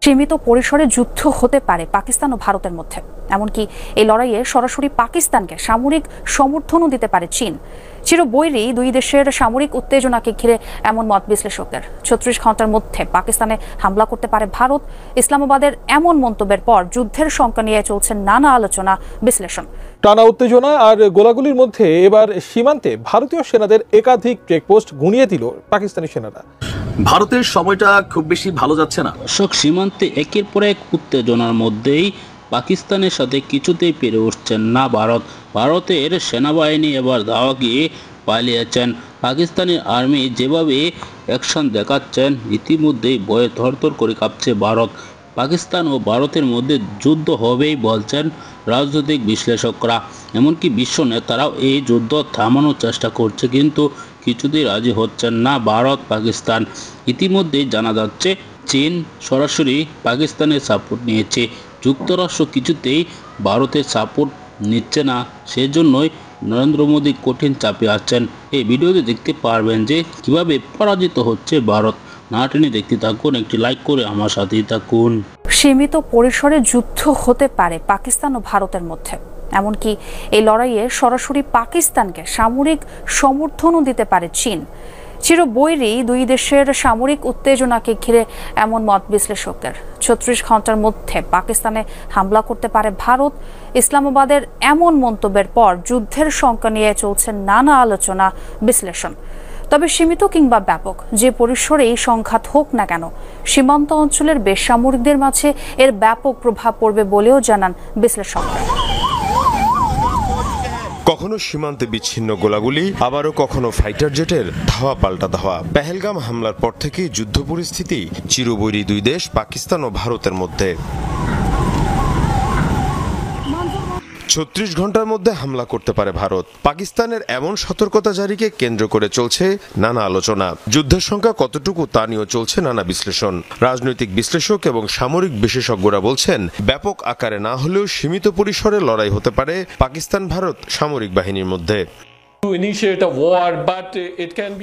সীমিত পরিসরে যুদ্ধ হতে পারে পাকিস্তান ও ভারতের মধ্যে। এমনকি এই লড়াইয়ে সরাসরি পাকিস্তানকে সামরিক সমর্থনও দিতে পারে চীন। চিরবৈরী দুই দেশের সামরিক উত্তেজনাকে ঘিরে এমন মত বিশ্লেষকদের। ৩৬ ঘন্টার মধ্যে পাকিস্তানে হামলা করতে পারে ভারত। ইসলামাবাদের এমন মন্তব্যের পর যুদ্ধের শঙ্কা নিয়ে চলছে নানা আলোচনা বিশ্লেষণ। টানা উত্তেজনা আর গোলাগুলির মধ্যে এবার সীমান্তে ভারতীয় সেনাদের একাধিক চেকপোস্ট গুঁড়িয়ে দিল পাকিস্তানি সেনারা। ভারতের সময়টা খুব বেশি ভালো যাচ্ছে না। সীমান্তে একের পর এক উত্তেজনার মধ্যেই পাকিস্তানের সাথে কিছুতেই পেরে উঠছেন না ভারতের সেনাবাহিনী এবার ধাওয়া গিয়ে পালিয়েছেন। পাকিস্তানি আর্মি যেভাবে অ্যাকশন দেখাচ্ছেন, ইতিমধ্যেই ভয়ে থরথর করে কাঁপছে ভারত। পাকিস্তান ও ভারতের মধ্যে যুদ্ধ হবেই বলছেন রাজনৈতিক বিশ্লেষকরা। এমনকি বিশ্ব নেতারাও এই যুদ্ধ থামানোর চেষ্টা করছে, কিন্তু কিছুতেই রাজি হচ্ছেন না ভারত পাকিস্তান। ইতিমধ্যেই জানা যাচ্ছে চীন সরাসরি পাকিস্তানের সাপোর্ট নিয়েছে। যুক্তরাষ্ট্র কিছুতেই ভারতের সাপোর্ট নিচ্ছে না, সেজন্যই নরেন্দ্র মোদী কঠিন চাপে আছেন। এই ভিডিওতে দেখতে পারবেন যে কিভাবে পরাজিত হচ্ছে ভারত। না টেনে দেখতে থাকুন, একটি লাইক করে আমার সাথেই থাকুন। সীমিত পরিসরে যুদ্ধ হতে পারে পাকিস্তান ও ভারতের মধ্যে। এমনকি এই লড়াইয়ে সরাসরি পাকিস্তানকে সামরিক সমর্থনও দিতে পারে চীন। চিরবৈরী দুই দেশের সামরিক উত্তেজনাকে ঘিরে এমন মত বিশ্লেষকদের। ৩৬ ঘন্টার মধ্যে পাকিস্তানে হামলা করতে পারে ভারত। ইসলামাবাদের এমন মন্তব্যের পর যুদ্ধের শঙ্কা নিয়ে চলছে নানা আলোচনা বিশ্লেষণ। তবে সীমিত কিংবা ব্যাপক যে পরিসরেই সংঘাত হোক না কেন, সীমান্ত অঞ্চলের বেসামরিকদের মাঝে এর ব্যাপক প্রভাব পড়বে বলেও জানান বিশ্লেষকরা। কখনো সীমান্তে বিচ্ছিন্ন গোলাগুলি, আবারও কখনো ফাইটার জেটের ধাওয়া পাল্টা ধাওয়া। পেহেলগাম হামলার পর থেকেই যুদ্ধ পরিস্থিতি চিরবৈরী দুই দেশ পাকিস্তান ও ভারতের মধ্যে। ৩৬ ঘন্টার মধ্যে হামলা করতে পারে ভারত। পাকিস্তানের এমন সতর্কতা জারিকে কেন্দ্র করে চলছে নানা আলোচনা। যুদ্ধের সংখ্যা কতটুকু তা নিয়েও চলছে নানা বিশ্লেষণ। রাজনৈতিক বিশ্লেষক এবং সামরিক বিশেষজ্ঞরা বলছেন, ব্যাপক আকারে না হলেও সীমিত পরিসরে লড়াই হতে পারে পাকিস্তান ভারত সামরিক বাহিনীর মধ্যে।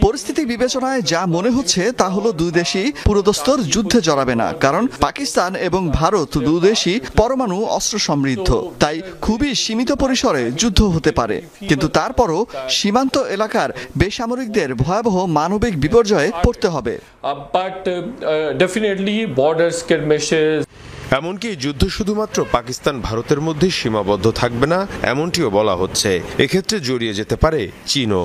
পরিস্থিতি বিবেচনায় যা মনে হচ্ছে তা হলো দুই দেশই পুরোদস্তুর যুদ্ধে জড়াবে না, কারণ পাকিস্তান এবং ভারত দুই দেশই পরমাণু অস্ত্র সমৃদ্ধ। তাই খুবই সীমিত পরিসরে যুদ্ধ হতে পারে, কিন্তু তারপরও সীমান্ত এলাকার বেসামরিকদের ভয়াবহ মানবিক বিপর্যয়ে পড়তে হবে। এমনকি যুদ্ধ শুধুমাত্র পাকিস্তান ভারতের মধ্যে সীমাবদ্ধ থাকবে না, এমনটিও বলা হচ্ছে। এক্ষেত্রে জড়িয়ে যেতে পারে চীনও।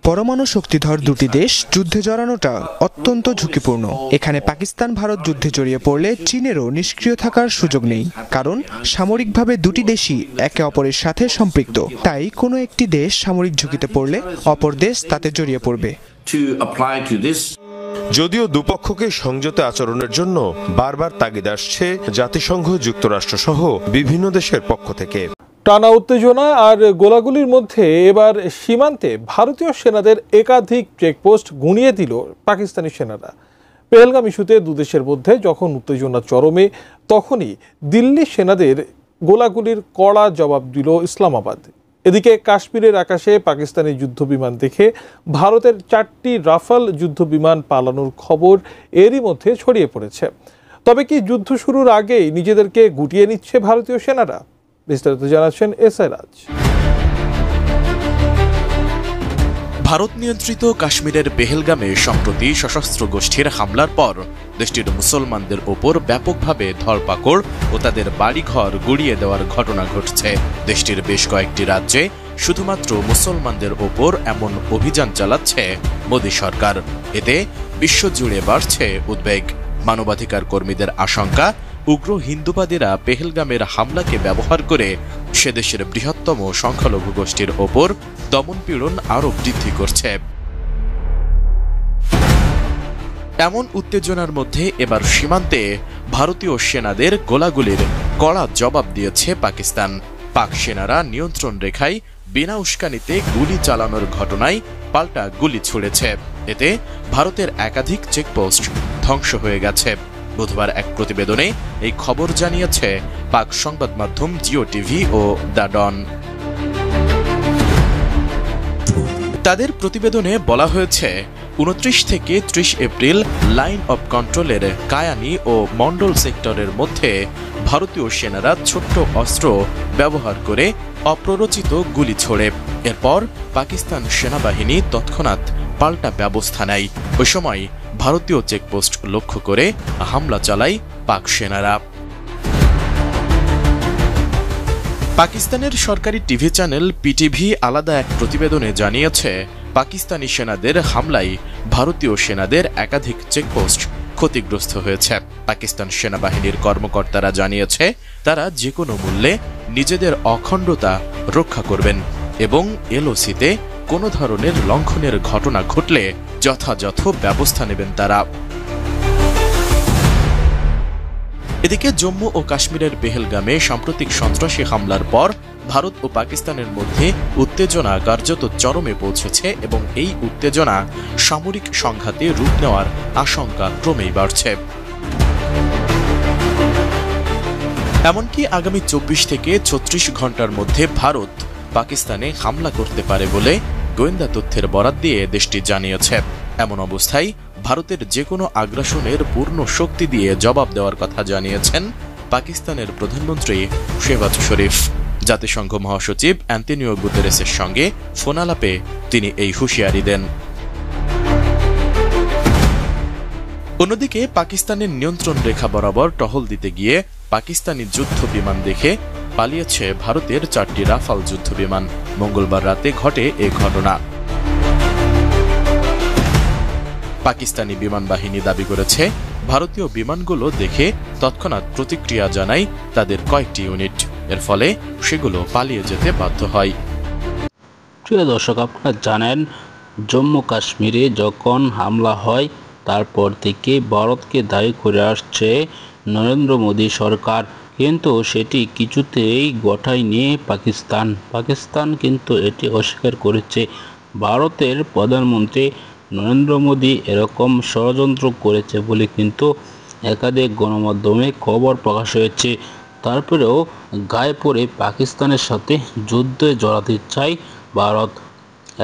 পরমাণু শক্তিধর দুটি দেশ যুদ্ধে জড়ানোটা অত্যন্ত ঝুঁকিপূর্ণ। এখানে পাকিস্তান ভারত যুদ্ধে জড়িয়ে পড়লে চীনেরও নিষ্ক্রিয় থাকার সুযোগ নেই, কারণ সামরিকভাবে দুটি দেশই একে অপরের সাথে সম্পৃক্ত। তাই কোনো একটি দেশ সামরিক ঝুঁকিতে পড়লে অপর দেশ তাতে জড়িয়ে পড়বে। যদিও দুপক্ষকে সংযত আচরণের জন্য বারবার তাগিদ আসছে জাতিসংঘ, যুক্তরাষ্ট্র সহ বিভিন্ন দেশের পক্ষ থেকে। টানা উত্তেজনা আর গোলাগুলির মধ্যে এবার সীমান্তে ভারতীয় সেনাদের একাধিক চেকপোস্ট গুঁড়িয়ে দিল পাকিস্তানি সেনারা। পেহেলগাম ইস্যুতে দুদেশের মধ্যে যখন উত্তেজনা চরমে, তখনই দিল্লি সেনাদের গোলাগুলির কড়া জবাব দিল ইসলামাবাদ। এদিকে কাশ্মীরের আকাশে পাকিস্তানি যুদ্ধবিমান দেখে ভারতের 4টি রাফাল যুদ্ধবিমান পালানোর খবর এরই মধ্যে ছড়িয়ে পড়েছে। তবে কি যুদ্ধ শুরুর আগেই নিজেদেরকে গুটিয়ে নিচ্ছে ভারতীয় সেনারা? বিস্তারিত জানাচ্ছেন এসআই রাজ। ভারত নিয়ন্ত্রিত কাশ্মীরের পেহেলগামে সম্প্রতি সশস্ত্র গোষ্ঠীর হামলার পর দেশটির মুসলমানদের ওপর ব্যাপকভাবে ধরপাকড় ও তাদের বাড়িঘর গুড়িয়ে দেওয়ার ঘটনা ঘটছে। দেশটির বেশ কয়েকটি রাজ্যে শুধুমাত্র মুসলমানদের ওপর এমন অভিযান চালাচ্ছে মোদী সরকার। এতে বিশ্বজুড়ে বাড়ছে উদ্বেগ। মানবাধিকার কর্মীদের আশঙ্কা, উগ্র হিন্দুবাদীরা পেহেলগামের হামলাকে ব্যবহার করে সে দেশের বৃহত্তম সংখ্যালঘু গোষ্ঠীর ওপর দমনপীড়ন আরও বৃদ্ধি করছে। এমন উত্তেজনার মধ্যে এবার সীমান্তে ভারতীয় সেনাদের গোলাগুলির কড়া জবাব দিয়েছে পাকিস্তান। পাক সেনারা নিয়ন্ত্রণ রেখায় বিনা উস্কানিতে গুলি চালানোর ঘটনায় পাল্টা গুলি ছুড়েছে। এতে ভারতের একাধিক চেকপোস্ট ধ্বংস হয়ে গেছে। বুধবার এক প্রতিবেদনে এই খবর জানিয়েছে পাক সংবাদ মাধ্যম জিও টিভি ও দ্য ডন। তাদের প্রতিবেদনে বলা হয়েছে, 29 থেকে 30 এপ্রিল লাইন অব কন্ট্রোলের কায়ানি ও মন্ডল সেক্টরের মধ্যে ভারতীয় সেনারা ছোট্ট অস্ত্র ব্যবহার করে অপ্ররোচিত গুলি ছোড়ে। এরপর পাকিস্তান সেনাবাহিনী তৎক্ষণাৎ পাল্টা ব্যবস্থা নেয়। ওই সময় ভারতীয় চেকপোস্ট লক্ষ্য করে হামলা চালায় পাক সেনারা। পাকিস্তানের সরকারি টিভি চ্যানেল পিটিভি আলাদা এক প্রতিবেদনে জানিয়েছে, পাকিস্তানি সেনাদের হামলায় ভারতীয় সেনাদের একাধিক চেকপোস্ট ক্ষতিগ্রস্ত হয়েছে। পাকিস্তান সেনাবাহিনীর কর্মকর্তারা জানিয়েছে, তারা যে কোনো মূল্যে নিজেদের অখণ্ডতা রক্ষা করবেন এবং এলওসিতে কোনো ধরনের লঙ্ঘনের ঘটনা ঘটলে যথাযথ ব্যবস্থা নেবেন তারা। এদিকে জম্মু ও কাশ্মীরের পেহেলগামে সাম্প্রতিক সন্ত্রাসী হামলার পর ভারত ও পাকিস্তানের মধ্যে উত্তেজনা কার্যত চরমে পৌঁছেছে এবং এই উত্তেজনা সামরিক সংঘাতে রূপ নেওয়ার আশঙ্কা ক্রমেই বাড়ছে। এমনকি আগামী 24 থেকে 36 ঘন্টার মধ্যে ভারত পাকিস্তানে হামলা করতে পারে বলে গোয়েন্দা তথ্যের বরাত দিয়ে দেশটি জানিয়েছে। এমন অবস্থায় ভারতের যে কোনো আগ্রাসনের পূর্ণ শক্তি দিয়ে জবাব দেওয়ার কথা জানিয়েছেন পাকিস্তানের প্রধানমন্ত্রী শেহবাজ শরীফ। জাতিসংঘ মহাসচিব অ্যান্টনিও গুতেরেসের সঙ্গে ফোনালাপে তিনি এই হুঁশিয়ারি দেন। অন্যদিকে পাকিস্তানের নিয়ন্ত্রণ রেখা বরাবর টহল দিতে গিয়ে পাকিস্তানি যুদ্ধ বিমান দেখে পালিয়েছে ভারতের 4টি রাফাল যুদ্ধ বিমান। মঙ্গলবার রাতে ঘটে এ ঘটনা। পাকিস্তানি বিমান বাহিনী দাবি করেছে, ভারতীয় বিমানগুলো দেখে তৎক্ষণাৎ প্রতিক্রিয়া জানায় তাদের কয়েকটি ইউনিট। এর ফলে সেগুলো পালিয়ে যেতে বাধ্য হয়। প্রিয় দর্শক, আপনারা জানেন জম্মু কাশ্মীরে যখন হামলা হয় তারপর থেকে ভারতকে দায়ী করে আসছে নরেন্দ্র মোদী সরকার, কিন্তু সেটি কিছুতেই ঘটায়নি পাকিস্তান কিন্তু এটি অস্বীকার করেছে। ভারতের প্রধানমন্ত্রী নরেন্দ্র মোদী এরকম ষড়যন্ত্র করেছে বলে কিন্তু একাধিক গণমাধ্যমে খবর প্রকাশ হয়েছে। তারপরেও গায়ে পড়ে পাকিস্তানের সাথে যুদ্ধে জড়াতে চায় ভারত।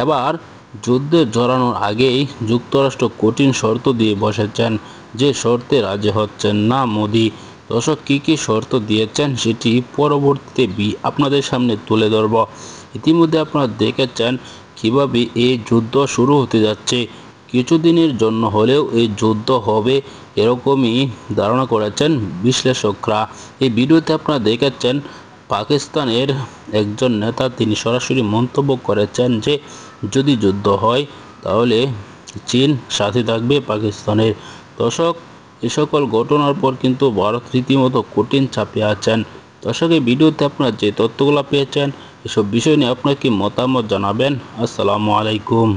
এবার যুদ্ধে জড়ানোর আগেই যুক্তরাষ্ট্র কঠিন শর্ত দিয়ে বসেছেন, যে শর্তে রাজি হচ্ছেন না মোদী। দর্শক, কী শর্ত দিয়েছেন সেটি পরবর্তীতে আপনাদের সামনে তুলে ধরব। ইতিমধ্যে আপনারা দেখেছেন কিভাবে এই যুদ্ধ শুরু হতে যাচ্ছে। কিছুদিনের জন্য হলেও এই যুদ্ধ হবে এরকমই ধারণা করেছেন বিশ্লেষকরা। এই ভিডিওতে আপনারা দেখেছেন পাকিস্তানের একজন নেতা তিনি সরাসরি মন্তব্য করেছেন যে যদি যুদ্ধ হয় তাহলে চীন সাথে থাকবে পাকিস্তানের। দর্শক, এ সকল ঘটনার পর কিন্তু ভারত রীতিমতো কঠিন চাপে আছেন। দর্শক, এই ভিডিওতে আপনারা যে তথ্যগুলো পেয়েছেন এসব বিষয় নিয়ে আপনার কি মতামত জানাবেন। আসসালামু আলাইকুম।